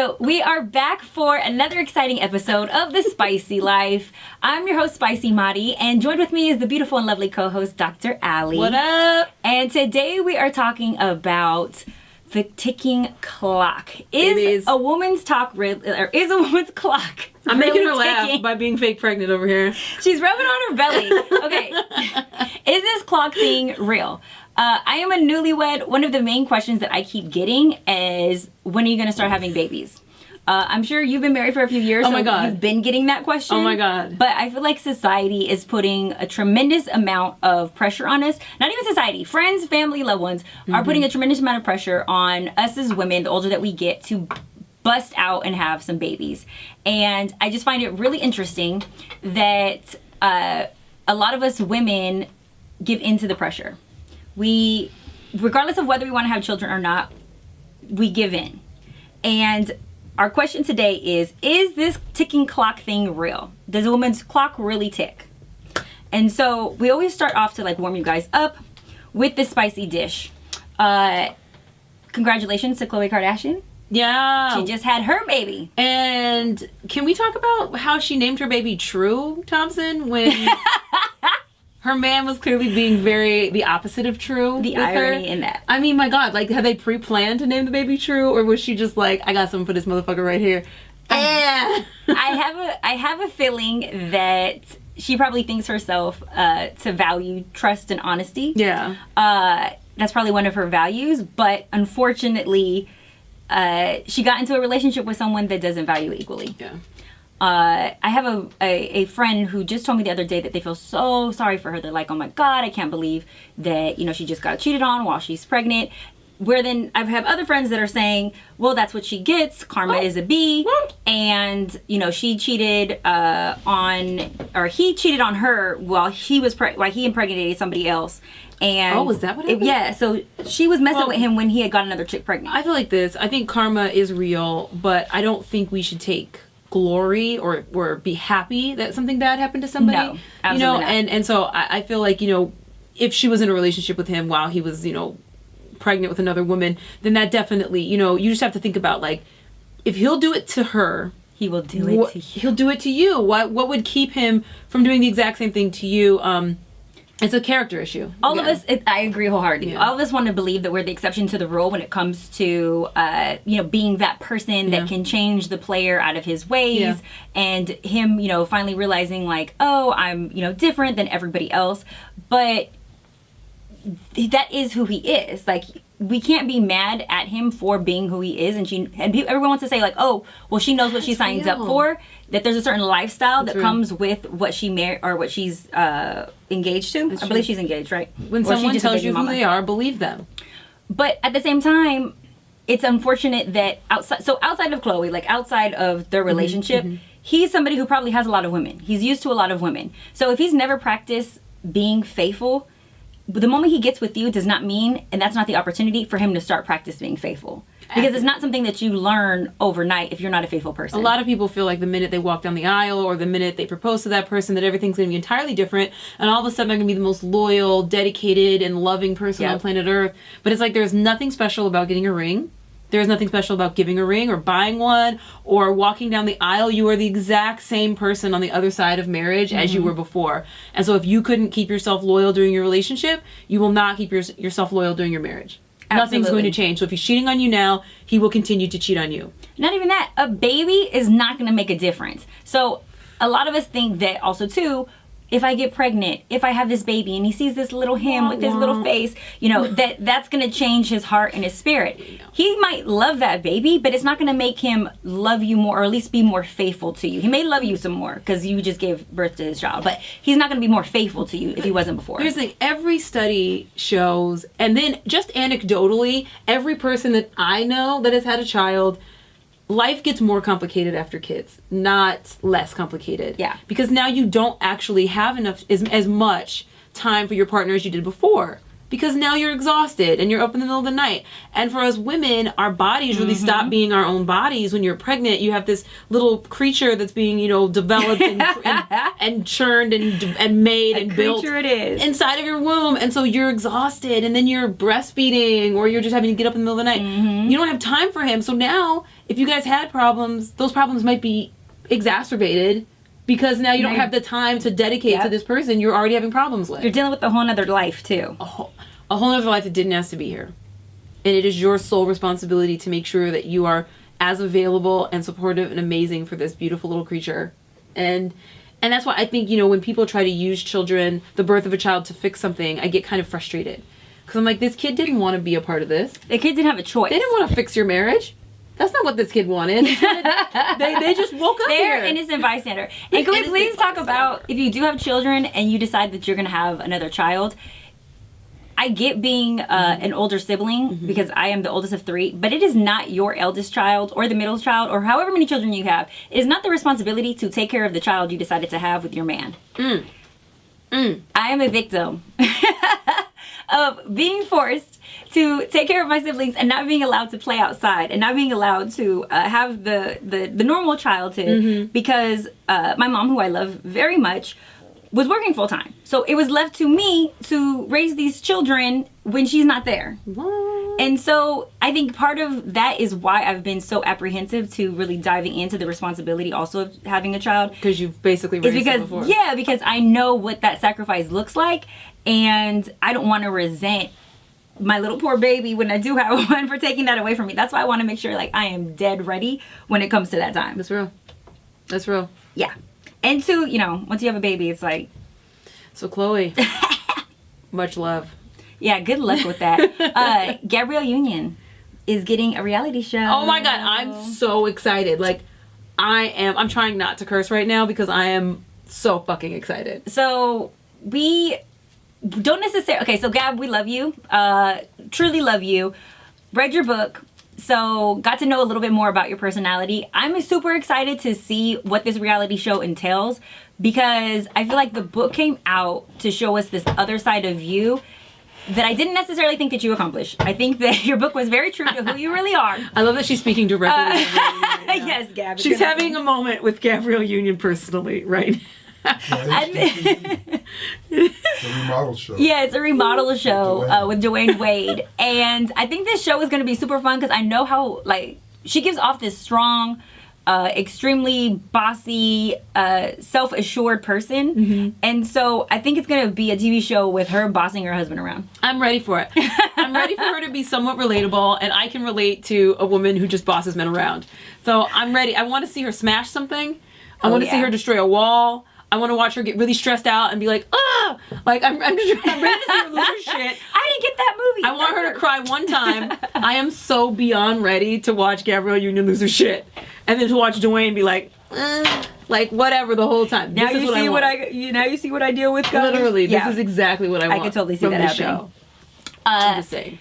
So we are back for another exciting episode of The Spicy Life. I'm your host, Spicy Madi, and joined with me is the beautiful and lovely co-host, Dr. Allie. What up? And today we are talking about the ticking clock. Is a woman's clock I'm really making her laugh ticking? by being fake pregnant over here. She's rubbing on her belly. Okay. Is this clock thing real? I am a newlywed. One of the main questions that I keep getting is, when are you going to start having babies? I'm sure you've been married for a few years, Oh my God. You've been getting that question. Oh my God. But I feel like society is putting a tremendous amount of pressure on us. Not even society, friends, family, loved ones are putting a tremendous amount of pressure on us as women, the older that we get, to bust out and have some babies. And I just find it really interesting that a lot of us women give into the pressure. We, regardless of whether we want to have children or not, we give in. And our question today is this ticking clock thing real? Does a woman's clock really tick? And so we always start off to like warm you guys up with this spicy dish. Congratulations to Khloe Kardashian. Yeah. She just had her baby. And can we talk about how she named her baby True Thompson when her man was clearly being the opposite of true? The irony in that. I mean, my God, like, had they pre-planned to name the baby True, or was she just like, I got something for this motherfucker right here? I have a feeling that she probably thinks herself to value trust and honesty. Yeah. That's probably one of her values, but unfortunately, she got into a relationship with someone that doesn't value it equally. Yeah. I have a friend who just told me the other day that they feel so sorry for her. They're like, oh my God, I can't believe that, she just got cheated on while she's pregnant. Where then I have other friends that are saying, well, that's what she gets. Karma is a bee. And, she cheated he cheated on her while he impregnated somebody else. And was that what happened? Yeah, so she was messing with him when he had got another chick pregnant. I feel like this. I think karma is real, but I don't think we should take glory or be happy that something bad happened to somebody. No, absolutely not. And so I feel like, if she was in a relationship with him while he was, pregnant with another woman, then that definitely, you just have to think about, like, if he'll do it to her, he will do it to you. He'll do it to you. What would keep him from doing the exact same thing to you? It's a character issue. All of us, I agree wholeheartedly. Yeah. All of us want to believe that we're the exception to the rule when it comes to, being that person that can change the player out of his ways, and him, finally realizing like, oh, I'm, different than everybody else. But that is who he is. Like, we can't be mad at him for being who he is. And everyone wants to say like, oh, well, she knows what she signs up for. That there's a certain lifestyle that comes with what she married or what she's engaged to. I believe she's engaged, right? When someone tells you who they are, believe them. But at the same time, it's unfortunate that outside of Khloe, like outside of their relationship, he's somebody who probably has a lot of women. He's used to a lot of women. So if he's never practiced being faithful, the moment he gets with you does not mean, and that's not the opportunity for him to start practice being faithful. Because it's not something that you learn overnight if you're not a faithful person. A lot of people feel like the minute they walk down the aisle or the minute they propose to that person that everything's going to be entirely different, and all of a sudden they're going to be the most loyal, dedicated, and loving person on planet Earth. But it's like there's nothing special about getting a ring. There's nothing special about giving a ring or buying one or walking down the aisle. You are the exact same person on the other side of marriage as you were before. And so if you couldn't keep yourself loyal during your relationship, you will not keep yourself loyal during your marriage. Absolutely. Nothing's going to change. So if he's cheating on you now, he will continue to cheat on you. Not even that. A baby is not going to make a difference. So a lot of us think that also too, if I get pregnant, if I have this baby and he sees this little him with his little face, that's going to change his heart and his spirit. He might love that baby, but it's not going to make him love you more, or at least be more faithful to you. He may love you some more because you just gave birth to his child, but he's not going to be more faithful to you if he wasn't before. Here's the thing. Every study shows, and then just anecdotally, every person that I know that has had a child, life gets more complicated after kids, not less complicated. Yeah. Because now you don't actually have enough, as much time for your partner as you did before. because now you're exhausted and you're up in the middle of the night. And for us women, our bodies really stop being our own bodies. When you're pregnant, you have this little creature that's being, developed and churned and made and built it is. inside of your womb. And so you're exhausted, and then you're breastfeeding, or you're just having to get up in the middle of the night. You don't have time for him. So now, if you guys had problems, those problems might be exacerbated because now you don't have the time to dedicate to this person you're already having problems with. You're dealing with a whole other life, too. A whole other life that didn't ask to be here. And it is your sole responsibility to make sure that you are as available and supportive and amazing for this beautiful little creature. And that's why I think, when people try to use children, the birth of a child, to fix something, I get kind of frustrated. Because I'm like, this kid didn't want to be a part of this. The kid didn't have a choice. They didn't want to fix your marriage. That's not what this kid wanted. They just woke up They're here. innocent bystander. And can we please talk about, if you do have children and you decide that you're going to have another child, I get being an older sibling because I am the oldest of 3, but it is not your eldest child or the middle child or however many children you have. It is not the responsibility to take care of the child you decided to have with your man. I am a victim of being forced to take care of my siblings and not being allowed to play outside and not being allowed to have the normal childhood because my mom, who I love very much, was working full time. So it was left to me to raise these children when she's not there. What? And so I think part of that is why I've been so apprehensive to really diving into the responsibility also of having a child. Because you've basically raised them before. Yeah, because I know what that sacrifice looks like, and I don't want to resent my little poor baby when I do have one for taking that away from me. That's why I want to make sure I am dead ready when it comes to that time. That's real. That's real. Yeah. And 2, once you have a baby, it's like... So Chloe, much love. Yeah, good luck with that. Gabrielle Union is getting a reality show. Oh my God, I'm so excited. I'm trying not to curse right now because I am so fucking excited. So we don't necessarily... Okay, so Gab, we love you. Truly love you. Read your book. So got to know a little bit more about your personality. I'm super excited to see what this reality show entails because I feel like the book came out to show us this other side of you that I didn't necessarily think that you accomplished. I think that your book was very true to who you really are. I love that she's speaking directly to Gabrielle Union right now. Yes, Gab. She's having a moment with Gabrielle Union personally, right? It's a remodel show. Yeah, it's a remodel show with Dwayne Wade. And I think this show is going to be super fun because I know how, she gives off this strong, extremely bossy, self-assured person. And so I think it's going to be a TV show with her bossing her husband around. I'm ready for it. I'm ready for her to be somewhat relatable, and I can relate to a woman who just bosses men around. So I'm ready. I want to see her smash something. I want to see her destroy a wall. I want to watch her get really stressed out and be like, ah! I'm ready to see her lose her shit. I didn't get that movie. I want her to cry one time. I am so beyond ready to watch Gabrielle Union lose her shit. And then to watch Dwayne be like whatever the whole time. Now this you is see what now you see what I deal with, guys. Literally, this is exactly what I want. I can totally see from that this happening. show. I'm just saying.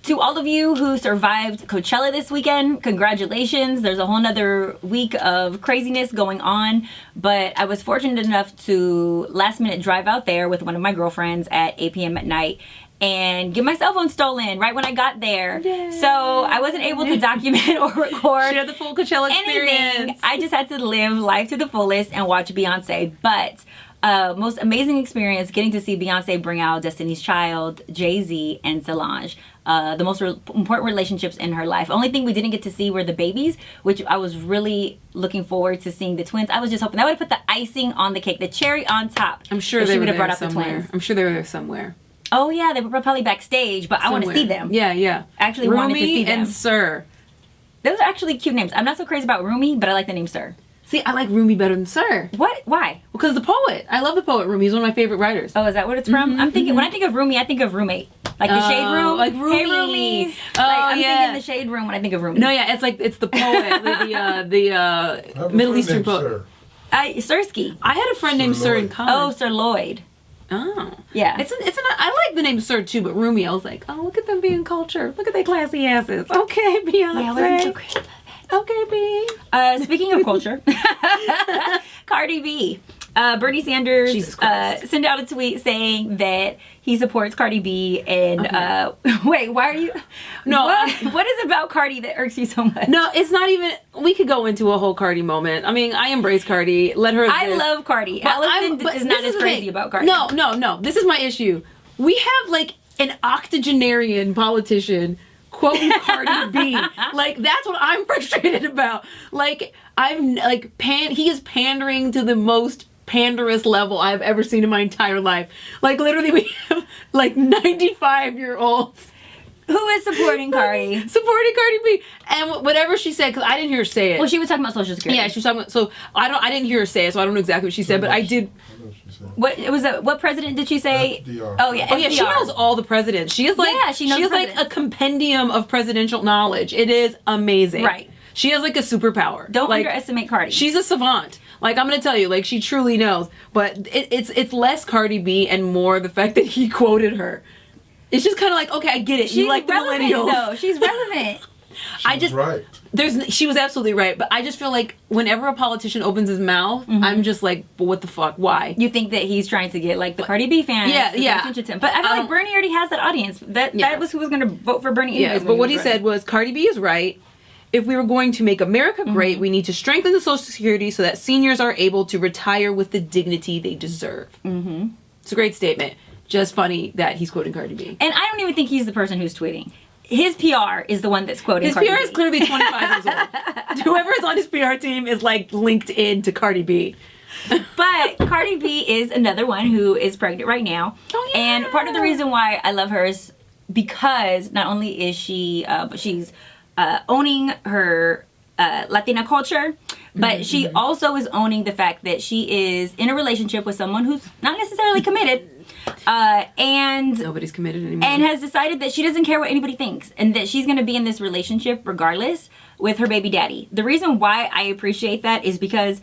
To all of you who survived Coachella this weekend, congratulations. There's a whole nother week of craziness going on, but I was fortunate enough to last minute drive out there with one of my girlfriends at 8 p.m. at night and get my cell phone stolen right when I got there. Yay. So I wasn't able to document or record Share the full Coachella experience. anything. I just had to live life to the fullest and watch Beyonce. But most amazing experience getting to see Beyonce bring out Destiny's Child, Jay-Z, and Solange. The most important relationships in her life. Only thing we didn't get to see were the babies, which I was really looking forward to seeing the twins. I was just hoping that would have put the icing on the cake, the cherry on top. I'm sure they would have brought out the twins. I'm sure they were there somewhere. Oh yeah, they were probably backstage, but somewhere. I want to see them. Yeah. Actually wanted to see them. and Sir. Those are actually cute names. I'm not so crazy about Rumi, but I like the name Sir. See, I like Rumi better than Sir. What? Why? Because the poet. I love the poet Rumi. He's one of my favorite writers. Oh, is that what it's from? I'm thinking, when I think of Rumi, I think of roommate. Like the shade room. Like Rumi. Hey, Rumies. Oh, I'm thinking the shade room when I think of Rumi. No, yeah, it's the poet, the Middle Eastern poet. Sirski. I had a friend named Sir in college. Oh, Sir Lloyd. Oh. Yeah. I like the name Sir too, but Rumi, I was like, oh, look at them being cultured. Look at their classy asses. Okay, Beyonce. Yeah, I wasn't so crazy about that. Okay, B. Speaking of culture, Cardi B Bernie Sanders Jesus Christ. sent out a tweet saying that he supports Cardi B. And wait, why are you? No, what is it about Cardi that irks you so much? No, it's not even. We could go into a whole Cardi moment. I mean, I embrace Cardi. Let her. I love Cardi. Allison is not as crazy about Cardi. No. This is my issue. We have like an octogenarian politician quoting Cardi B. Like, that's what I'm frustrated about. Like, he is pandering to the most panderous level I've ever seen in my entire life. Like, literally, we have like 95-year-olds who is supporting Cardi. Supporting Cardi B. And whatever she said, because I didn't hear her say it. Well, she was talking about Social Security. Yeah, she was talking about, so I didn't hear her say it, so I don't know exactly what she said, but I did. What president did she say? FDR. Oh yeah, FDR. She knows all the presidents. She is like, she knows she is like a compendium of presidential knowledge. It is amazing. Right. She has like a superpower. Don't like, underestimate Cardi. She's a savant. Like, I'm gonna tell you, like, she truly knows. But it's less Cardi B and more the fact that he quoted her. It's just kind of like, okay, I get it. She's you like the millennials. Though. She's relevant. Right. She was absolutely right, but I just feel like whenever a politician opens his mouth, I'm just like, but what the fuck? Why? You think that he's trying to get like the Cardi B fans? Yeah. To pay attention to him. But I feel like Bernie already has that audience. That was who was going to vote for Bernie. Yeah, but what he said was, Cardi B is right. If we were going to make America great, we need to strengthen the Social Security so that seniors are able to retire with the dignity they deserve. Mm-hmm. It's a great statement. Just funny that he's quoting Cardi B. And I don't even think he's the person who's tweeting. His PR is the one that's quoting his Cardi B. PR is clearly 25 years old. Whoever is on his PR team is like linked in to Cardi B. But Cardi B is another one who is pregnant right now. Oh, yeah. And part of the reason why I love her is because not only is she, but she's owning her Latina culture, but she also is owning the fact that she is in a relationship with someone who's not necessarily committed. And nobody's committed anymore, and has decided that she doesn't care what anybody thinks and that she's going to be in this relationship regardless with her baby daddy. The reason why I appreciate that is because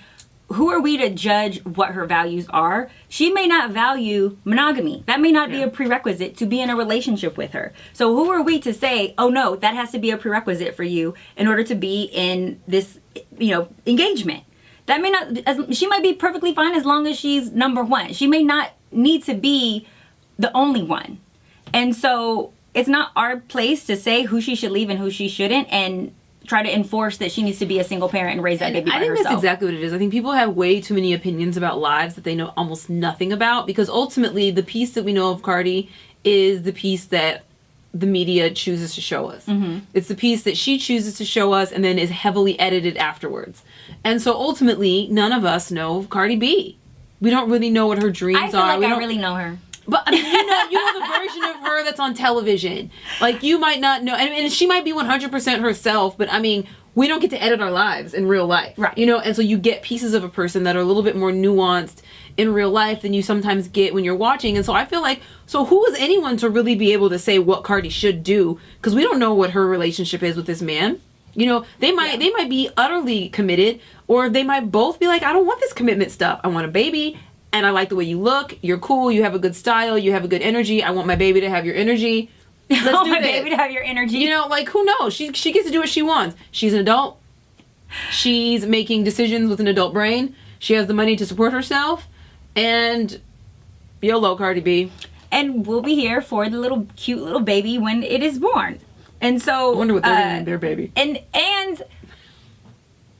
who are we to judge what her values are? She may not value monogamy. That may not be a prerequisite to be in a relationship with her. So who are we to say, oh no, that has to be a prerequisite for you in order to be in this, engagement? That may not, she might be perfectly fine as long as she's number one. She may not need to be the only one. And so it's not our place to say who she should leave and who she shouldn't and try to enforce that she needs to be a single parent and raise that baby by herself. I think that's exactly what it is. I think people have way too many opinions about lives that they know almost nothing about, because ultimately the piece that we know of Cardi is the piece that the media chooses to show us. Mm-hmm. It's the piece that she chooses to show us and then is heavily edited afterwards. And so ultimately, none of us know Cardi B. We don't really know what her dreams are. I feel like I really know her. But I mean, you know the version of her that's on television. Like, you might not know, and she might be 100% herself, but I mean, we don't get to edit our lives in real life. Right. And so you get pieces of a person that are a little bit more nuanced in real life than you sometimes get when you're watching. And so I feel like, so who is anyone to really be able to say what Cardi should do? Because we don't know what her relationship is with this man. They might be utterly committed, or they might both be like, I don't want this commitment stuff. I want a baby, and I like the way you look. You're cool. You have a good style. You have a good energy. I want my baby to have your energy. Let's do my baby to have your energy. Who knows? She gets to do what she wants. She's an adult. She's making decisions with an adult brain. She has the money to support herself. And YOLO, Cardi B. And we'll be here for the cute little baby when it is born. And so I wonder what they're going to name their baby. And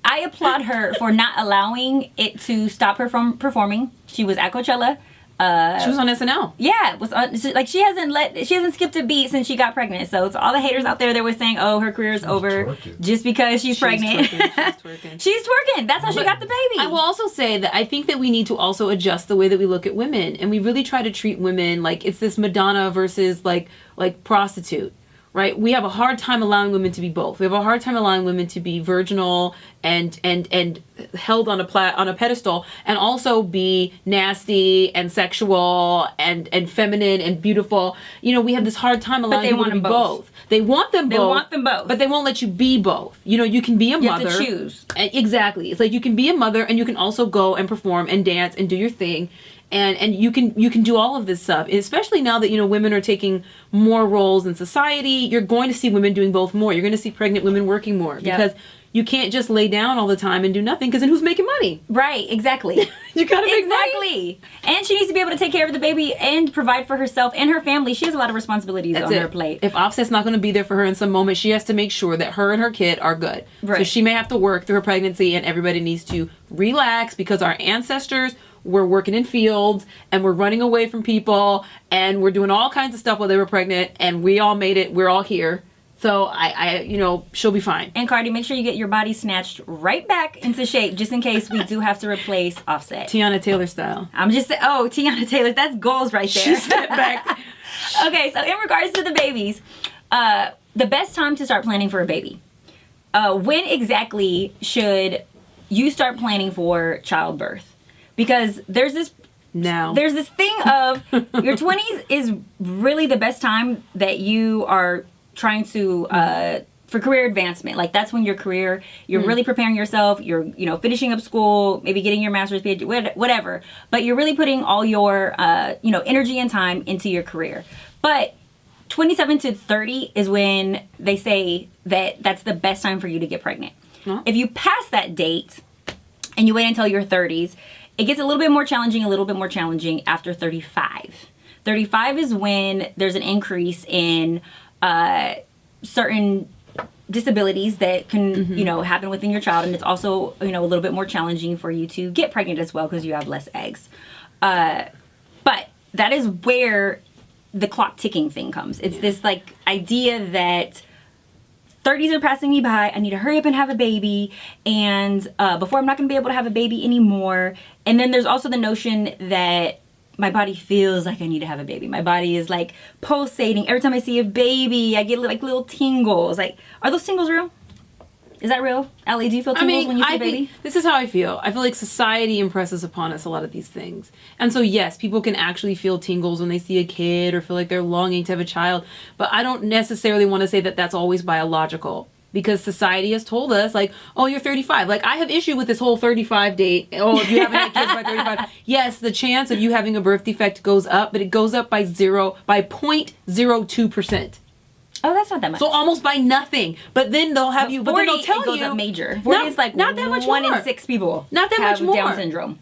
I applaud her for not allowing it to stop her from performing. She was at Coachella. She was on SNL. Yeah, it was on, she hasn't skipped a beat since she got pregnant. So to all the haters out there that were saying, "Oh, her career is over just because she's pregnant." She's twerking. She's twerking. That's how she got the baby. I will also say that I think that we need to also adjust the way that we look at women, and we really try to treat women like it's this Madonna versus like prostitute. Right? We have a hard time allowing women to be both. We have a hard time allowing women to be virginal and held on a pedestal, and also be nasty and sexual and feminine and beautiful. We have this hard time allowing people to be both. They want them both. They want them both. But they won't let you be both. You can be a mother. You have to choose. Exactly. It's like you can be a mother and you can also go and perform and dance and do your thing. and you can do all of this stuff, especially now that women are taking more roles in society. You're going to see women doing both more. You're going to see pregnant women working more because you can't just lay down all the time and do nothing, because then who's making money? Right, exactly. You gotta make money. And she needs to be able to take care of the baby and provide for herself and her family. She has a lot of responsibilities on her plate. If Offset's not going to be there for her in some moment, she has to make sure that her and her kid are good. Right. So she may have to work through her pregnancy, and everybody needs to relax, because our ancestors were working in fields and we're running away from people and we're doing all kinds of stuff while they were pregnant, and we all made it. We're all here. So she'll be fine. And Cardi, make sure you get your body snatched right back into shape, just in case we do have to replace Offset. Tiana Taylor style. I'm just saying, Tiana Taylor, that's goals right there. She stepped back. Okay, so in regards to the babies, the best time to start planning for a baby. When exactly should you start planning for childbirth? Because there's this thing of your 20s is really the best time that you are trying to for career advancement. Like, that's when you're really preparing yourself. You're finishing up school, maybe getting your master's, PhD, whatever. But you're really putting all your energy and time into your career. But 27 to 30 is when they say that that's the best time for you to get pregnant. Huh? If you pass that date and you wait until your 30s, it gets a little bit more challenging after 35. 35 is when there's an increase in certain disabilities that can happen within your child, and it's also a little bit more challenging for you to get pregnant as well, because you have less eggs. But that is where the clock ticking thing comes. It's this like idea that 30s are passing me by. I need to hurry up and have a baby, and before I'm not going to be able to have a baby anymore. And then there's also the notion that my body feels like I need to have a baby. My body is like pulsating. Every time I see a baby, I get like little tingles. Like, are those tingles real? Is that real? Allie, do you feel tingles when you see a baby? This is how I feel. I feel like society impresses upon us a lot of these things. And so, yes, people can actually feel tingles when they see a kid or feel like they're longing to have a child. But I don't necessarily want to say that that's always biological. Because society has told us, like, oh, you're 35. Like, I have issue with this whole 35 date. Oh, if you haven't had kids by 35. Yes, the chance of you having a birth defect goes up, but it goes up by 0.02%. Oh, that's not that much. So almost by nothing. But then they'll have you, but then they'll tell goes you. Up major. 40 is like not that much 1 in 6 people. Not that much more. Down syndrome.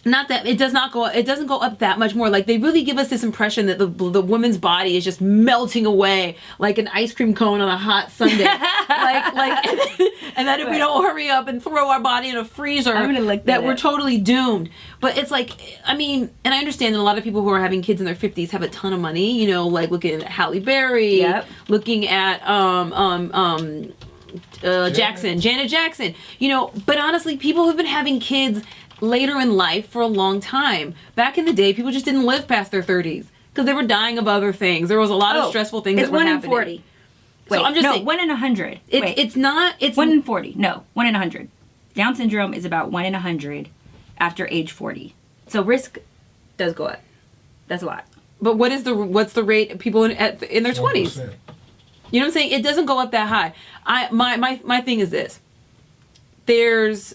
Not that it doesn't go up that much more. Like, they really give us this impression that the woman's body is just melting away like an ice cream cone on a hot Sunday. and that if we don't hurry up and throw our body in a freezer, that we're totally doomed. But it's like, I mean, and I understand that a lot of people who are having kids in their 50s have a ton of money, like looking at Halle Berry, looking at Janet Jackson, but honestly, people who've been having kids later in life for a long time. Back in the day, people just didn't live past their 30s because they were dying of other things. There was a lot of stressful things that were happening. It's 1 in 40. Wait, so I'm just saying, 1 in 100. It's not. It's 1 in 40. No, 1 in 100. Down syndrome is about 1 in 100 after age 40. So risk does go up. That's a lot. But what's the rate of people in their 20s? You know what I'm saying? It doesn't go up that high. My thing is this. There's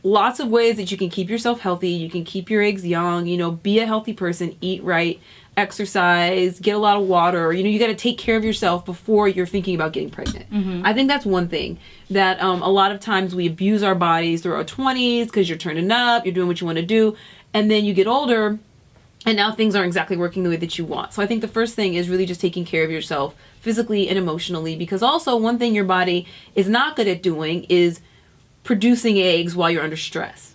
lots of ways that you can keep yourself healthy. You can keep your eggs young, be a healthy person, eat right, exercise, get a lot of water. You got to take care of yourself before you're thinking about getting pregnant. Mm-hmm. I think that's one thing that a lot of times we abuse our bodies through our 20s because you're turning up, you're doing what you want to do, and then you get older and now things aren't exactly working the way that you want. So I think the first thing is really just taking care of yourself physically and emotionally, because also one thing your body is not good at doing is producing eggs while you're under stress.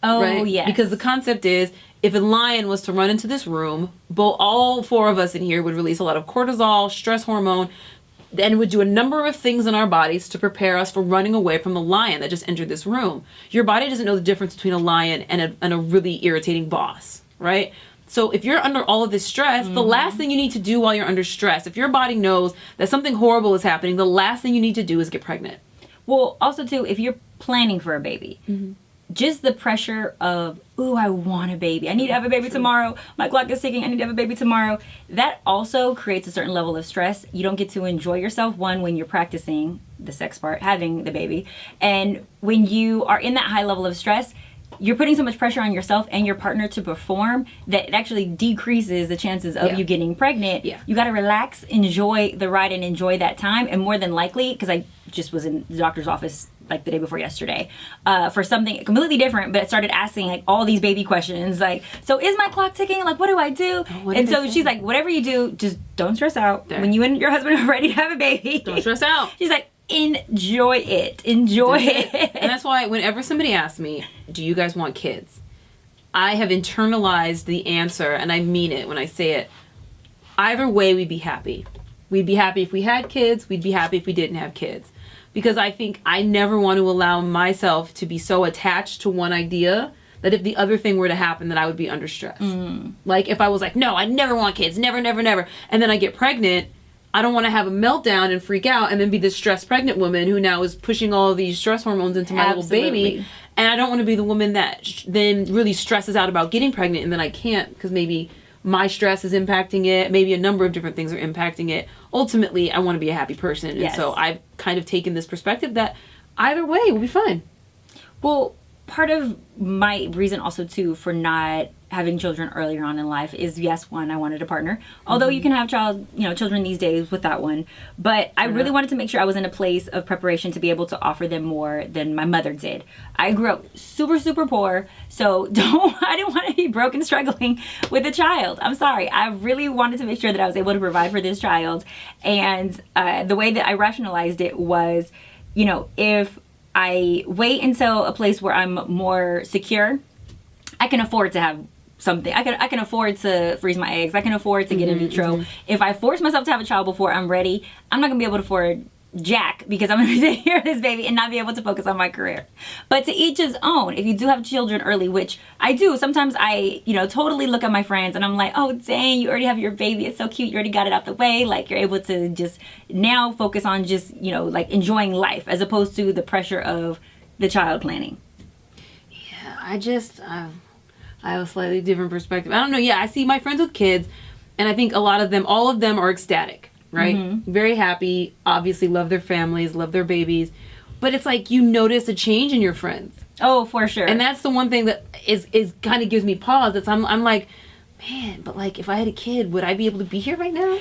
Oh, right? yes. Because the concept is, if a lion was to run into this room, all 4 of us in here would release a lot of cortisol, stress hormone, and would do a number of things in our bodies to prepare us for running away from the lion that just entered this room. Your body doesn't know the difference between a lion and a really irritating boss, right? So if you're under all of this stress, the last thing you need to do while you're under stress, if your body knows that something horrible is happening, the last thing you need to do is get pregnant. Well, also, too, if you're planning for a baby, just the pressure of, ooh, I want a baby. I need to have a baby tomorrow. My clock is ticking. I need to have a baby tomorrow. That also creates a certain level of stress. You don't get to enjoy yourself, one, when you're practicing the sex part, having the baby. And when you are in that high level of stress, you're putting so much pressure on yourself and your partner to perform that it actually decreases the chances of you getting pregnant. Yeah. You got to relax, enjoy the ride, and enjoy that time. And more than likely, because I just was in the doctor's office like the day before yesterday for something completely different, but started asking like all these baby questions, like, so is my clock ticking? Like, what do I do? And so she's like, whatever you do, just don't stress out. When you and your husband are ready to have a baby, Don't stress out. She's like, enjoy it. Enjoy it. And that's why whenever somebody asks me, do you guys want kids? I have internalized the answer, and I mean it when I say it. Either way, we'd be happy. We'd be happy if we had kids. We'd be happy if we didn't have kids. Because I think I never want to allow myself to be so attached to one idea that if the other thing were to happen, that I would be under stress. Like if I was like, no, I never want kids. Never, never, never. And then I get pregnant. I don't want to have a meltdown and freak out and then be this stressed pregnant woman who now is pushing all of these stress hormones into my little baby. And I don't want to be the woman that then really stresses out about getting pregnant and then I can't because maybe my stress is impacting it. Maybe a number of different things are impacting it. Ultimately, I want to be a happy person. And so I've kind of taken this perspective that either way we'll be fine. Well, part of my reason also too for not having children earlier on in life is, yes, one, I wanted a partner. Although you can have children these days without one. But I really wanted to make sure I was in a place of preparation to be able to offer them more than my mother did. I grew up super, super poor. So I didn't want to be broke and struggling with a child. I'm sorry. I really wanted to make sure that I was able to provide for this child. And the way that I rationalized it was, if I wait until a place where I'm more secure, I can afford to have something. I can afford to freeze my eggs. I can afford to get in vitro. If I force myself to have a child before I'm ready, I'm not gonna be able to afford jack because I'm gonna be taking care of this baby and not be able to focus on my career. But to each his own. If you do have children early, which I do, sometimes I totally look at my friends and I'm like, oh dang, you already have your baby, it's so cute, you already got it out the way, like you're able to just now focus on just like enjoying life as opposed to the pressure of the child planning. Yeah, I have a slightly different perspective. I don't know. Yeah, I see my friends with kids, and I think all of them are ecstatic, right? Very happy, obviously love their families, love their babies. But it's like you notice a change in your friends. Oh, for sure. And that's the one thing that is kind of gives me pause. I'm like, man, but like if I had a kid, would I be able to be here right now?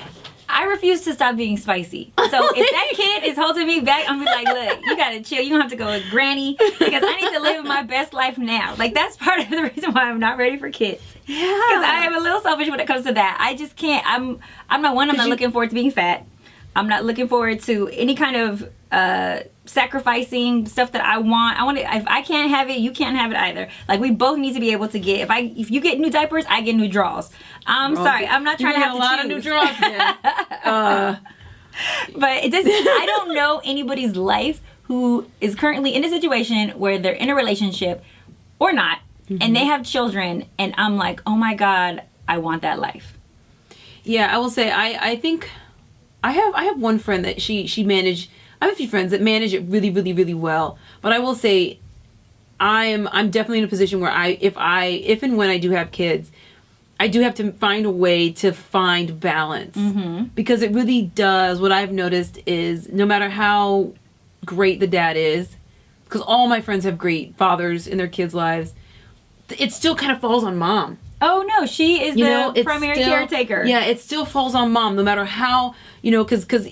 I refuse to stop being spicy. So if that kid is holding me back, I'm gonna be like, look, you gotta chill. You don't have to go with granny because I need to live my best life now. Like that's part of the reason why I'm not ready for kids. Yeah. Because I am a little selfish when it comes to that. I just can't. I'm not looking forward to being fat. I'm not looking forward to any kind of sacrificing stuff that I want. If I can't have it, you can't have it either. Like we both need to be able to get. If you get new diapers, I get new drawers. I'm sorry, I'm not trying to have a lot of new drawers. But it doesn't. I don't know anybody's life who is currently in a situation where they're in a relationship or not, and they have children, and I'm like, oh my God, I want that life. Yeah, I will say I think. I have one friend that she managed. I have a few friends that manage it really, really, really well. But I will say, I'm definitely in a position where if and when I do have kids, I do have to find a way to find balance because it really does. What I've noticed is no matter how great the dad is, because all my friends have great fathers in their kids' lives, it still kind of falls on mom. Oh no, she is the primary caretaker. Yeah, it still falls on mom, no matter how, because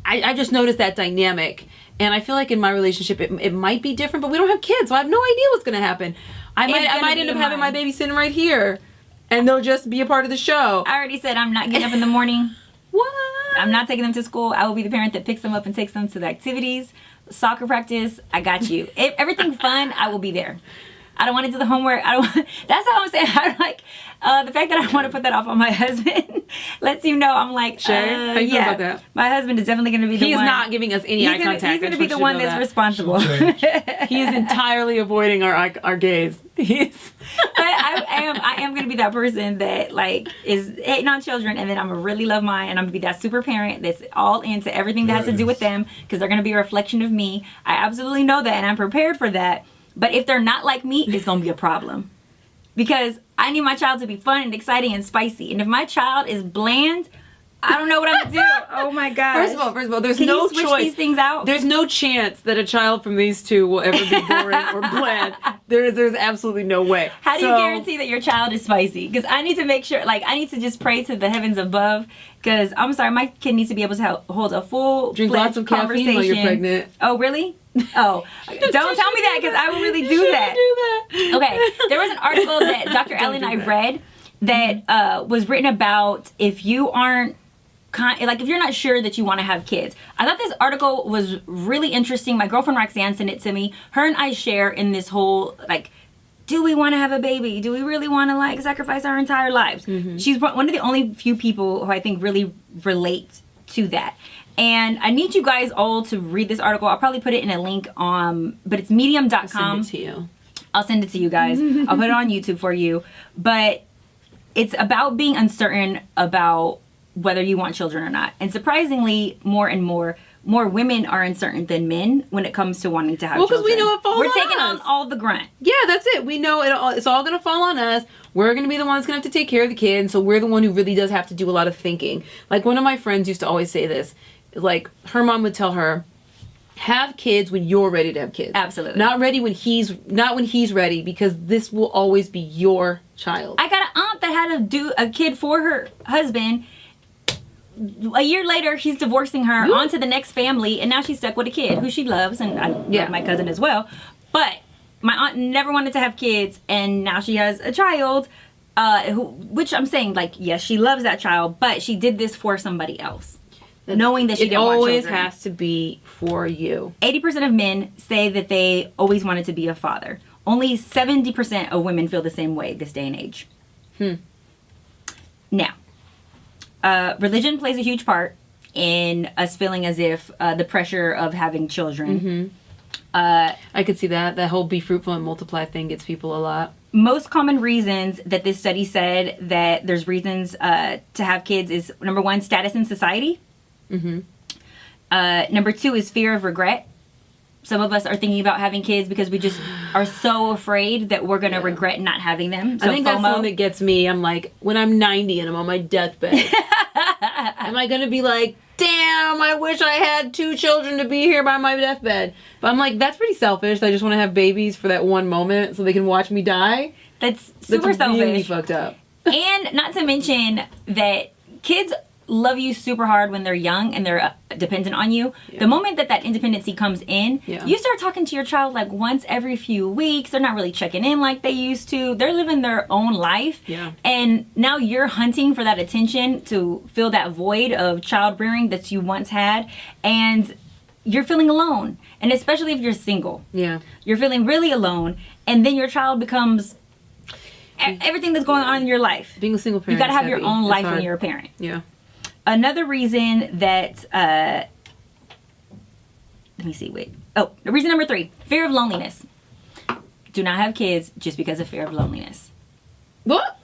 I just noticed that dynamic, and I feel like in my relationship it might be different, but we don't have kids, so I have no idea what's gonna happen. I might end up having my baby sitting right here, and they'll just be a part of the show. I already said I'm not getting up in the morning. What? I'm not taking them to school. I will be the parent that picks them up and takes them to the activities, soccer practice. I got you. If everything fun, I will be there. I don't want to do the homework. That's how I'm saying. I'm like, the fact that I want to put that off on my husband lets you know I'm like, sure. How you feel about that? My husband is definitely going to be the one. He's not giving us any eye contact. He's going to be the one that's responsible. He is entirely avoiding our gaze. But I am going to be that person that like is hating on children, and then I'm going to really love mine, and I'm going to be that super parent that's all into everything that has to do with them because they're going to be a reflection of me. I absolutely know that, and I'm prepared for that. But if they're not like me, it's going to be a problem. Because I need my child to be fun and exciting and spicy. And if my child is bland, I don't know what I'm gonna do. Oh my god. First of all, there's Can no you switch choice. these things out? There's no chance that a child from these two will ever be boring or bland. There's absolutely no way. How do you guarantee that your child is spicy? Because I need to make sure, like, I need to just pray to the heavens above. Because I'm sorry, my kid needs to be able to hold a full Drink lots of caffeine while you're pregnant. Oh, really? Oh, don't tell me that because I will really do that. Okay, there was an article that Dr. Ellen and I read that was written about if you aren't if you're not sure that you want to have kids. I thought this article was really interesting. My girlfriend Roxanne sent it to me. Her and I share in this whole, like, do we want to have a baby? Do we really want to, like, sacrifice our entire lives? Mm-hmm. She's one of the only few people who I think really relate to that. And I need you guys all to read this article. I'll probably put it in a link but it's medium.com. I'll send it to you. I'll send it to you guys. I'll put it on YouTube for you. But it's about being uncertain about whether you want children or not. And surprisingly, more and more women are uncertain than men when it comes to wanting to have children. Well, because we know it falls on us. We're taking on all the grunt. Yeah, that's it. We know it's all going to fall on us. We're going to be the ones going to have to take care of the kid. So we're the one who really does have to do a lot of thinking. Like, one of my friends used to always say this. Like, her mom would tell her, have kids when you're ready to have kids. Absolutely. Not when he's ready, because this will always be your child. I got an aunt that had to do a kid for her husband. A year later, he's divorcing her on to the next family, and now she's stuck with a kid who she loves, and I love my cousin as well. But my aunt never wanted to have kids, and now she has a child, which I'm saying, like, yes, she loves that child, but she did this for somebody else, knowing that she didn't want children. It always has to be for you. 80% of men say that they always wanted to be a father. Only 70% of women feel the same way this day and age. Now, religion plays a huge part in us feeling as if the pressure of having children. I could see that. That whole be fruitful and multiply thing gets people a lot. Most common reasons that this study said that there's reasons to have kids is, number one, status in society. Number two is fear of regret. Some of us are thinking about having kids because we just are so afraid that we're going to regret not having them. So I think FOMO. that's the one that gets me. I'm like, when I'm 90 and I'm on my deathbed, am I going to be like, damn, I wish I had 2 children to be here by my deathbed? But I'm like, that's pretty selfish. I just want to have babies for that one moment so they can watch me die. That's super selfish. Really fucked up. And not to mention that kids love you super hard when they're young and they're dependent on you. The moment that independency comes in, you start talking to your child like once every few weeks. They're not really checking in like they used to. They're living their own life. And now you're hunting for that attention to fill that void of child rearing that you once had. And you're feeling alone. And especially if you're single. You're feeling really alone. And then your child becomes everything that's going on in your life. Being a single parent, you got to have your own life when you're a parent. Another reason that, let me see, reason number 3, fear of loneliness. Do not have kids just because of fear of loneliness. What?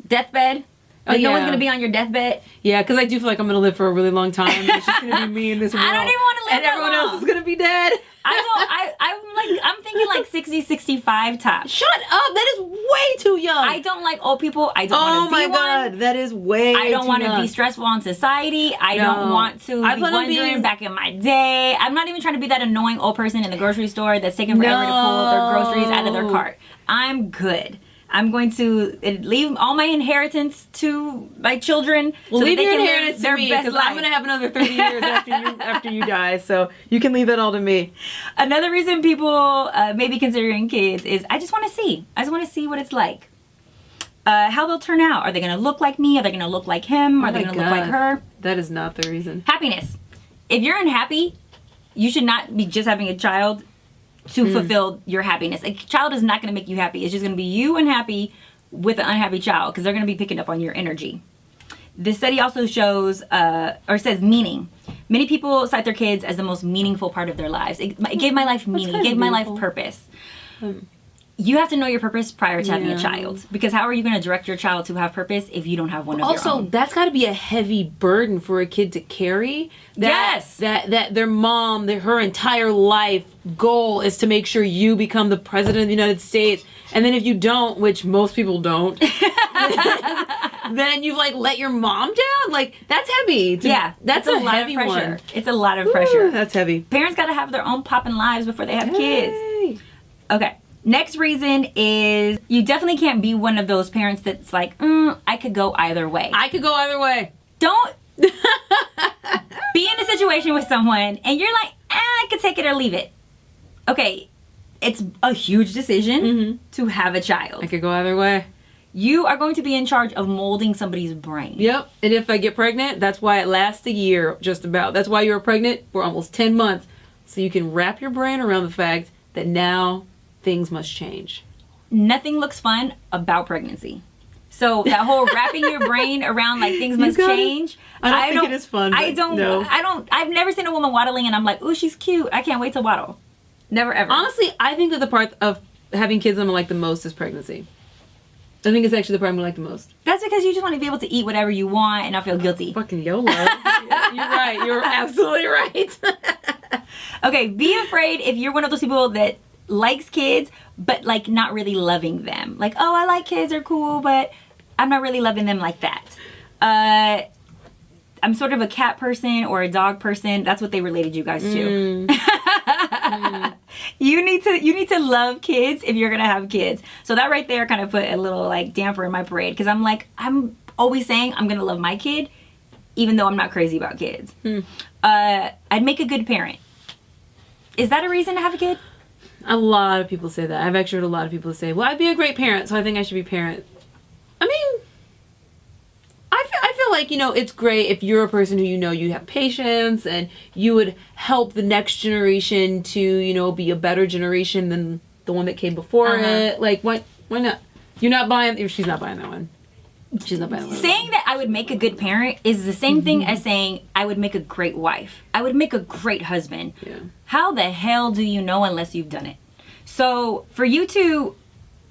Deathbed. Like no one's going to be on your deathbed. Yeah, because I do feel like I'm going to live for a really long time. It's just going to be me in this world. I don't even want to live and everyone else is going to be dead. I'm thinking like 60, 65 tops. Shut up. That is way too young. I don't like old people. I don't want to be one. Oh my God. That is way too young. I don't want to be stressful on society. I don't want to be wondering back in my day. I'm not even trying to be that annoying old person in the grocery store that's taking forever to pull their groceries out of their cart. I'm good. I'm going to leave all my inheritance to my children. Well, so leave that they your can inheritance to me because I'm going to have another 30 years after you die. So you can leave that all to me. Another reason people may be considering kids is I just want to see. I just want to see what it's like. How they'll turn out. Are they going to look like me? Are they going to look like him? Are they going to look like her? That is not the reason. Happiness. If you're unhappy, you should not be just having a child to fulfill your happiness. A child is not going to make you happy. It's just going to be you unhappy with an unhappy child because they're going to be picking up on your energy. This study also shows, or says meaning. Many people cite their kids as the most meaningful part of their lives. It gave my life meaning. It gave my life purpose. You have to know your purpose prior to having a child. Because how are you going to direct your child to have purpose if you don't have one of your own? Also, that's got to be a heavy burden for a kid to carry. That their mom, her entire life goal is to make sure you become the president of the United States. And then if you don't, which most people don't, then you've like let your mom down. Like that's heavy. That's a lot of pressure. One. It's a lot of pressure. That's heavy. Parents got to have their own popping lives before they have kids. Hey. Okay. Next reason is you definitely can't be one of those parents that's like, I could go either way. I could go either way. Don't be in a situation with someone and you're like, I could take it or leave it. Okay, it's a huge decision to have a child. I could go either way. You are going to be in charge of molding somebody's brain. Yep. And if I get pregnant, that's why it lasts a year, just about. That's why you were pregnant for almost 10 months. So you can wrap your brain around the fact that now things must change. Nothing looks fun about pregnancy. So that whole wrapping your brain around like things must change. I don't think it is fun. I've never seen a woman waddling and I'm like, ooh, she's cute. I can't wait to waddle. Never ever. Honestly, I think that the part of having kids I'm like the most is pregnancy. I think it's actually the part I'm like the most. That's because you just want to be able to eat whatever you want and not feel guilty. Fucking YOLO. You're right. You're absolutely right. Okay, be afraid if you're one of those people that likes kids, but like not really loving them. Like, oh, I like kids, they're cool, but I'm not really loving them like that. I'm sort of a cat person or a dog person. That's what they related you guys to. You need to love kids if you're gonna have kids. So that right there kind of put a little like damper in my parade because I'm like, I'm always saying I'm gonna love my kid, even though I'm not crazy about kids. I'd make a good parent. Is that a reason to have a kid? A lot of people say that. I've actually heard a lot of people say, well, I'd be a great parent, so I think I should be a parent. I mean, I feel like, it's great if you're a person who you have patience and you would help the next generation to, be a better generation than the one that came before it. Like, why not? She's not buying that one. She's not buying that one. Saying that I would make a good parent is the same thing as saying I would make a great wife. I would make a great husband. Yeah. How the hell do you know unless you've done it? So for you to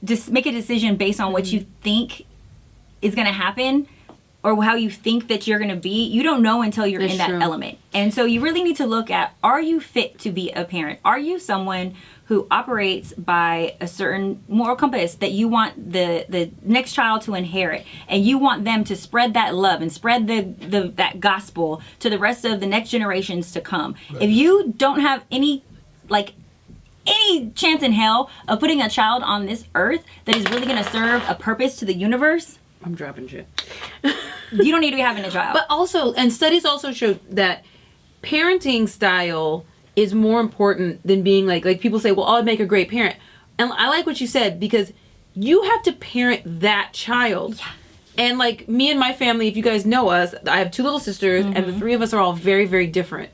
just make a decision based on what you think is going to happen or how you think that you're going to be, you don't know until you're in that element. And so you really need to look at, are you fit to be a parent? Are you someone who operates by a certain moral compass that you want the next child to inherit, and you want them to spread that love and spread that gospel to the rest of the next generations to come? If you don't have any chance in hell of putting a child on this earth that is really going to serve a purpose to the universe, I'm dropping shit. You don't need to be having a child. But also, and studies also show that parenting style is more important than being like people say, well, I'd make a great parent. And I like what you said, because you have to parent that child. Yeah. And like me and my family, if you guys know us, I have 2 little sisters and the 3 of us are all very, very different.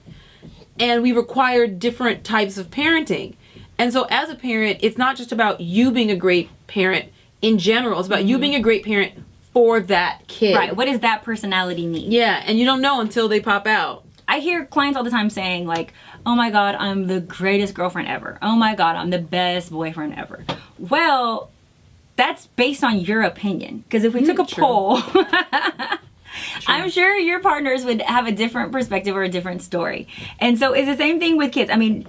And we require different types of parenting. And so as a parent, it's not just about you being a great parent in general. It's about you being a great parent for that kid. Right. What does that personality need? Yeah. And you don't know until they pop out. I hear clients all the time saying like, oh my God, I'm the greatest girlfriend ever. Oh my God, I'm the best boyfriend ever. Well, that's based on your opinion. Because if we took a poll, I'm sure your partners would have a different perspective or a different story. And so it's the same thing with kids. I mean,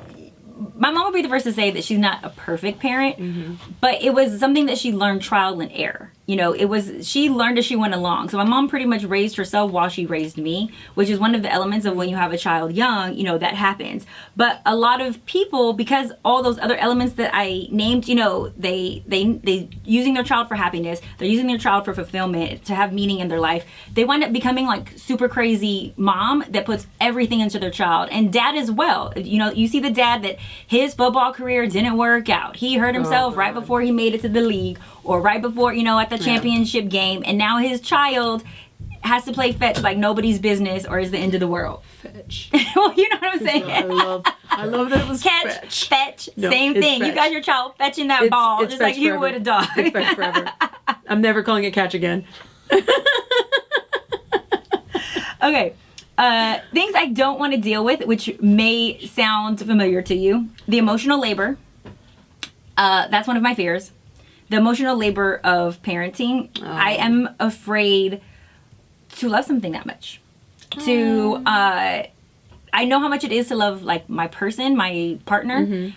my mom would be the first to say that she's not a perfect parent, but it was something that she learned trial and error. She learned as she went along. So my mom pretty much raised herself while she raised me, which is one of the elements of when you have a child young, that happens. But a lot of people, because all those other elements that I named, they using their child for happiness, they're using their child for fulfillment, to have meaning in their life. They wind up becoming like super crazy mom that puts everything into their child, and dad as well. You see the dad that his football career didn't work out. He hurt himself right before he made it to the league, or right before, at the championship game, and now his child has to play fetch like nobody's business, or is the end of the world. Fetch. Well, you know what I'm saying? I love that it was catch, fetch, No, same thing. fetch. You got your child fetching that ball just like you would a dog. It's fetch forever. I'm never calling it catch again. Okay. Things I don't want to deal with, which may sound familiar to you. The emotional labor. That's one of my fears. The emotional labor of parenting. I am afraid to love something that much. I know how much it is to love like my person, my partner.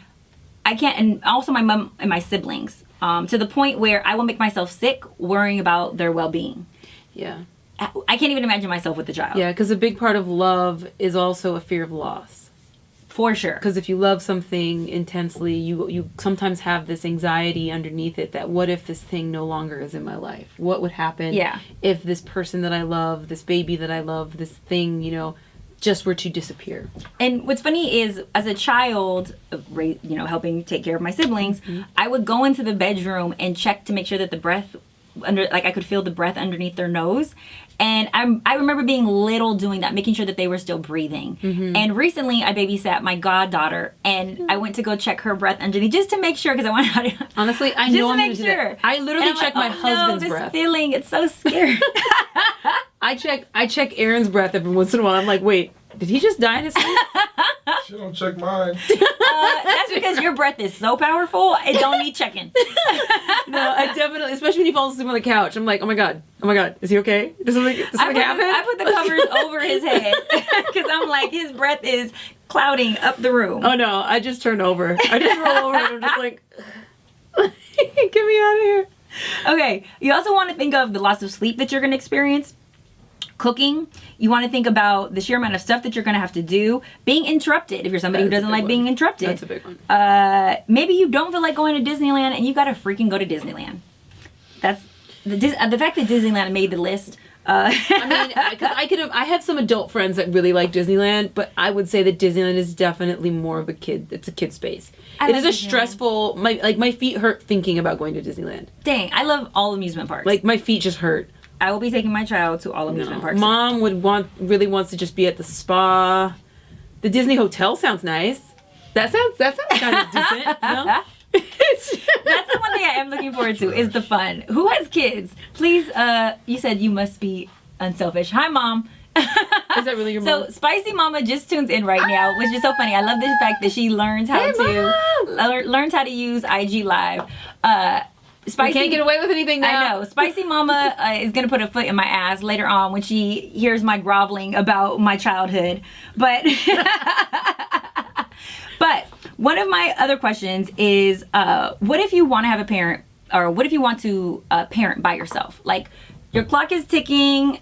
I can't, and also my mom and my siblings, to the point where I will make myself sick worrying about their well-being. Yeah. I can't even imagine myself with a child. Yeah, because a big part of love is also a fear of loss. For sure. Because if you love something intensely, you sometimes have this anxiety underneath it that what if this thing no longer is in my life? What would happen if this person that I love, this baby that I love, this thing, you know, just were to disappear? And what's funny is, as a child, you know, helping take care of my siblings, I would go into the bedroom and check to make sure that the breath I could feel the breath underneath their nose. And I remember being little doing that, making sure that they were still breathing. And recently I babysat my goddaughter, and I went to go check her breath underneath just to make sure, because I wanted how to... Honestly, I know I'm going to do that. I literally check my husband's breath. This feeling, it's so scary. I check Aaron's breath every once in a while. I'm like, wait, did he just die in his sleep? She don't check mine. That's because your breath is so powerful, it don't need checking. No, I definitely, especially when he falls asleep on the couch, I'm like, oh my god, is he okay? Does something happen? I put the covers over his head because I'm like, his breath is clouding up the room. Oh no, I just turn over. I just roll over and I'm just like, get me out of here. Okay, you also want to think of the loss of sleep that you're going to experience. Cooking, you want to think about the sheer amount of stuff that you're going to have to do. Being interrupted, if you're somebody who doesn't like being interrupted. That's a big one. Maybe you don't feel like going to Disneyland and you got to freaking go to Disneyland. That's the fact that Disneyland made the list. I mean, because I have some adult friends that really like Disneyland, but I would say that Disneyland is definitely more of it's a kid space. It is a stressful, my feet hurt thinking about going to Disneyland. Dang, I love all amusement parks. Like, my feet just hurt. I will be taking my child to all amusement parks. Mom really wants to just be at the spa. The Disney Hotel sounds nice. That sounds kind of decent, you know? That's the one thing I am looking forward to, is the fun. Who has kids? Please, you said you must be unselfish. Hi, Mom. Is that really your mom? So Spicy Mama just tunes in right now, which is so funny. I love the fact that she learns how learns how to use IG Live. Spicy, you can't get away with anything now. I know. Spicy Mama is going to put a foot in my ass later on when she hears my groveling about my childhood. But but one of my other questions is, what if you want to have a parent, or what if you want to parent by yourself? Like, your clock is ticking,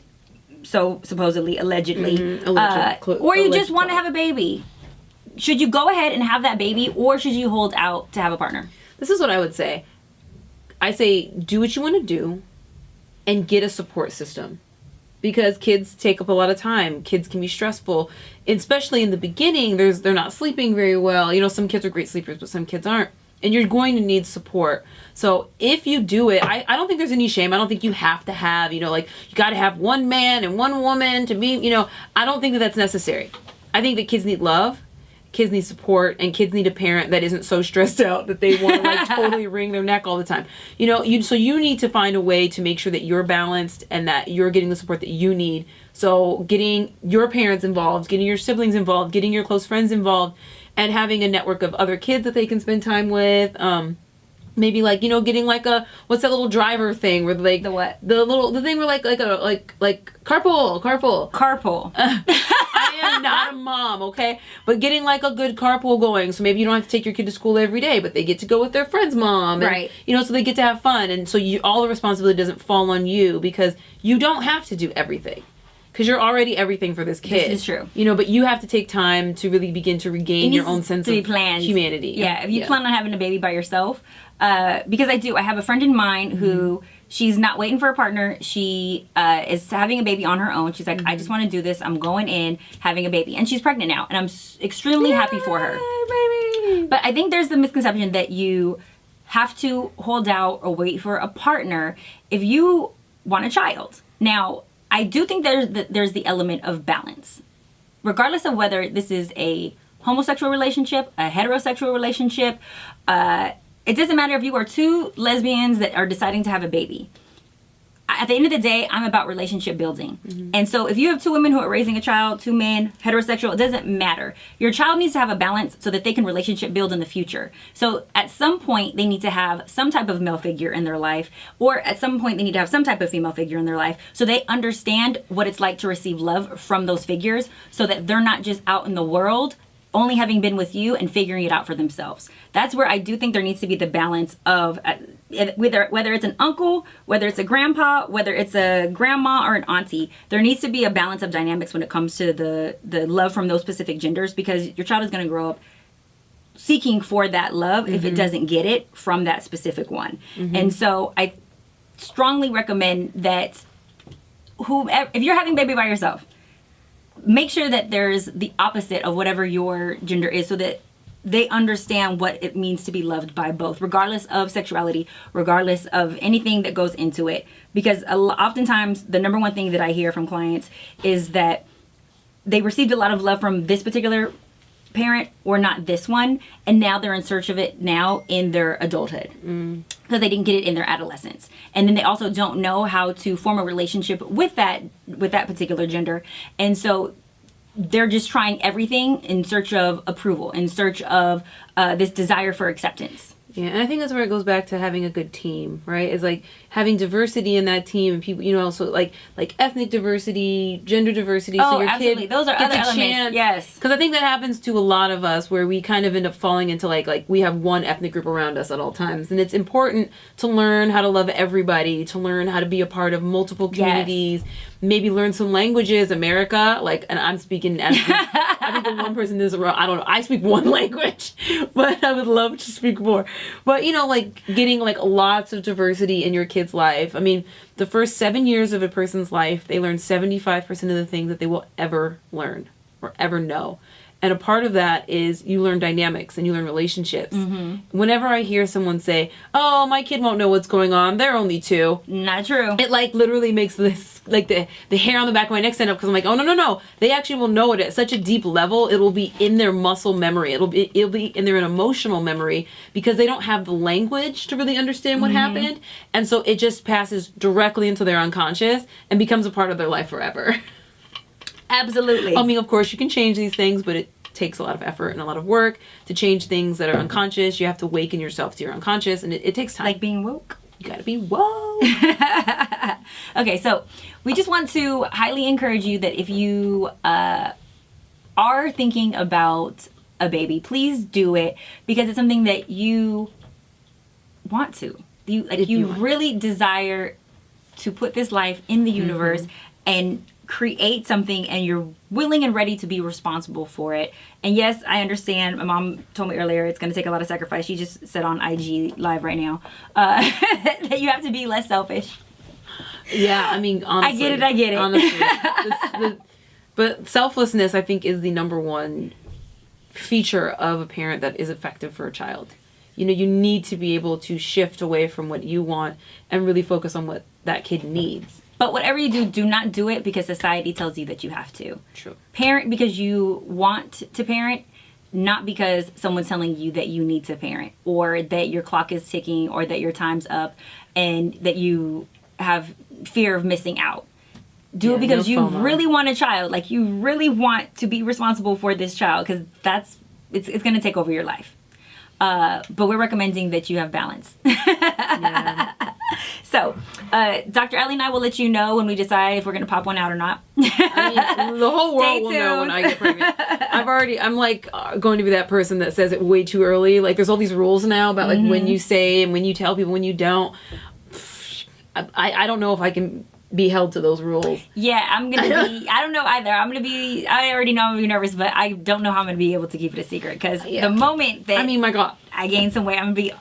so supposedly, allegedly, or you just want to have a baby. Should you go ahead and have that baby, or should you hold out to have a partner? This is what I would say. I say, do what you want to do and get a support system, because kids take up a lot of time. Kids can be stressful, especially in the beginning. They're not sleeping very well. You know, some kids are great sleepers, but some kids aren't. And you're going to need support. So if you do it, I don't think there's any shame. I don't think you have to have, you know, like, you got to have one man and one woman to be, you know, I don't think that that's necessary. I think that kids need love. Kids need support, and kids need a parent that isn't so stressed out that they want to like totally wring their neck all the time. You know, so you need to find a way to make sure that you're balanced and that you're getting the support that you need. So getting your parents involved, getting your siblings involved, getting your close friends involved, and having a network of other kids that they can spend time with. Maybe like, you know, getting like a, what's that little driver thing where like the what? The thing where like carpool. I am not a mom, okay? But getting like a good carpool going, so maybe you don't have to take your kid to school every day, but they get to go with their friend's mom, and, right? You know, so they get to have fun, and so all the responsibility doesn't fall on you, because you don't have to do everything, because you're already everything for this kid. This is true. You know, but you have to take time to really begin to regain your own sense of humanity. Yeah, if you plan on having a baby by yourself, because I have a friend in mind who. She's not waiting for a partner. She is having a baby on her own. She's like, I just want to do this. I'm going in, having a baby. And she's pregnant now. And I'm extremely happy for her. Baby. But I think there's the misconception that you have to hold out or wait for a partner if you want a child. Now, I do think there's the element of balance. Regardless of whether this is a homosexual relationship, a heterosexual relationship, it doesn't matter if you are two lesbians that are deciding to have a baby. At the end of the day, I'm about relationship building. And so if you have two women who are raising a child, two men, heterosexual, it doesn't matter. Your child needs to have a balance so that they can relationship build in the future. So at some point, they need to have some type of male figure in their life, or at some point, they need to have some type of female figure in their life, so they understand what it's like to receive love from those figures, so that they're not just out in the world only having been with you and figuring it out for themselves. That's where I do think there needs to be the balance of, whether it's an uncle, whether it's a grandpa, whether it's a grandma or an auntie, there needs to be a balance of dynamics when it comes to the love from those specific genders, because your child is going to grow up seeking for that love if it doesn't get it from that specific one. And so I strongly recommend that if you're having a baby by yourself, make sure that there's the opposite of whatever your gender is, so that they understand what it means to be loved by both, regardless of sexuality, regardless of anything that goes into it. Because oftentimes the number one thing that I hear from clients is that they received a lot of love from this particular parent or not this one, and now they're in search of it now in their adulthood because they didn't get it in their adolescence. And then they also don't know how to form a relationship with that particular gender, and so they're just trying everything in search of approval, in search of this desire for acceptance. Yeah, and I think that's where it goes back to having a good team, right? It's like having diversity in that team, and people, also like ethnic diversity, gender diversity. Oh, so your absolutely. kid Those are gets other a elements. chance. Yes. Because I think that happens to a lot of us, where we kind of end up falling into like we have one ethnic group around us at all times, and it's important to learn how to love everybody, to learn how to be a part of multiple communities. Yes. Maybe learn some languages, America. And I'm speaking as I think the one person is around. I don't know. I speak one language, but I would love to speak more. But getting lots of diversity in your kid's life. I mean, the first 7 years of a person's life, they learn 75% of the things that they will ever learn or ever know. And a part of that is you learn dynamics and you learn relationships. Whenever I hear someone say, "Oh, my kid won't know what's going on. They're only 2." Not true. It literally makes this the hair on the back of my neck stand up, because I'm like, oh no. They actually will know it at such a deep level. It will be in their muscle memory. It'll be in their emotional memory, because they don't have the language to really understand what happened. And so it just passes directly into their unconscious and becomes a part of their life forever. Absolutely. I mean, of course, you can change these things, but it takes a lot of effort and a lot of work to change things that are unconscious. You have to awaken yourself to your unconscious, and it takes time. Like being woke. You gotta be woke. Okay, so we just want to highly encourage you that if you are thinking about a baby, please do it, because it's something that you want to. You really desire to put this life in the universe and create something, and you're willing and ready to be responsible for it. And yes, I understand. My mom told me earlier it's going to take a lot of sacrifice. She just said on IG Live right now that you have to be less selfish. Yeah, I mean, honestly. I get it. Honestly. But selflessness, I think, is the number one feature of a parent that is effective for a child. You need to be able to shift away from what you want and really focus on what that kid needs. But whatever you do not do it because society tells you that you have to. True. Parent because you want to parent, not because someone's telling you that you need to parent, or that your clock is ticking, or that your time's up, and that you have fear of missing out. Do it because you really want a child. You really want to be responsible for this child, because it's going to take over your life. But we're recommending that you have balance. Yeah. So, Dr. Ellie and I will let you know when we decide if we're going to pop one out or not. I mean, the whole world will know when I get pregnant. I'm going to be that person that says it way too early. There's all these rules now about when you say and when you tell people, when you don't. I don't know if I can be held to those rules. Yeah, I don't know either. I already know I'm going to be nervous, but I don't know how I'm going to be able to keep it a secret, because the moment that my God, I gain some weight, I'm going to be,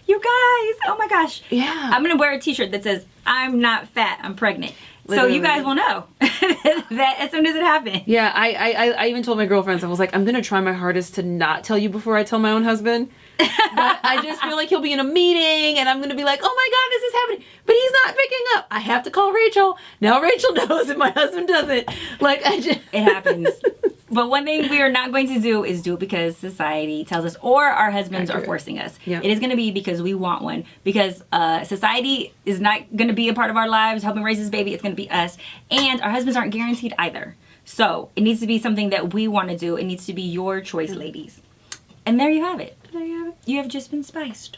you guys, oh my gosh. Yeah. I'm going to wear a t-shirt that says, I'm not fat, I'm pregnant. Literally. So you guys will know that as soon as it happens. Yeah, I even told my girlfriends, I was like, I'm going to try my hardest to not tell you before I tell my own husband. But I just feel like he'll be in a meeting and I'm going to be like, oh my God, this is happening. But he's not picking up. I have to call Rachel. Now Rachel knows and my husband doesn't. It happens. But one thing we are not going to do is do it because society tells us, or our husbands are forcing us. Yep. It is going to be because we want one. Because society is not going to be a part of our lives, helping raise this baby. It's going to be us. And our husbands aren't guaranteed either. So it needs to be something that we want to do. It needs to be your choice, ladies. And there you have it. You have just been spiced.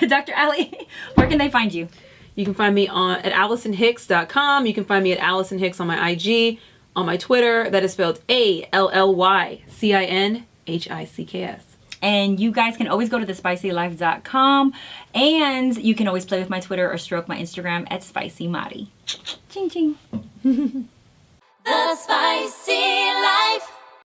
Dr. Allie, where can they find you? You can find me at AllisonHicks.com. You can find me at Allison Hicks on my IG. On my Twitter, that is spelled ALLYCINHICKS. And you guys can always go to thespicylife.com, and you can always play with my Twitter or stroke my Instagram at spicymari. Ching ching. The Spicy Life.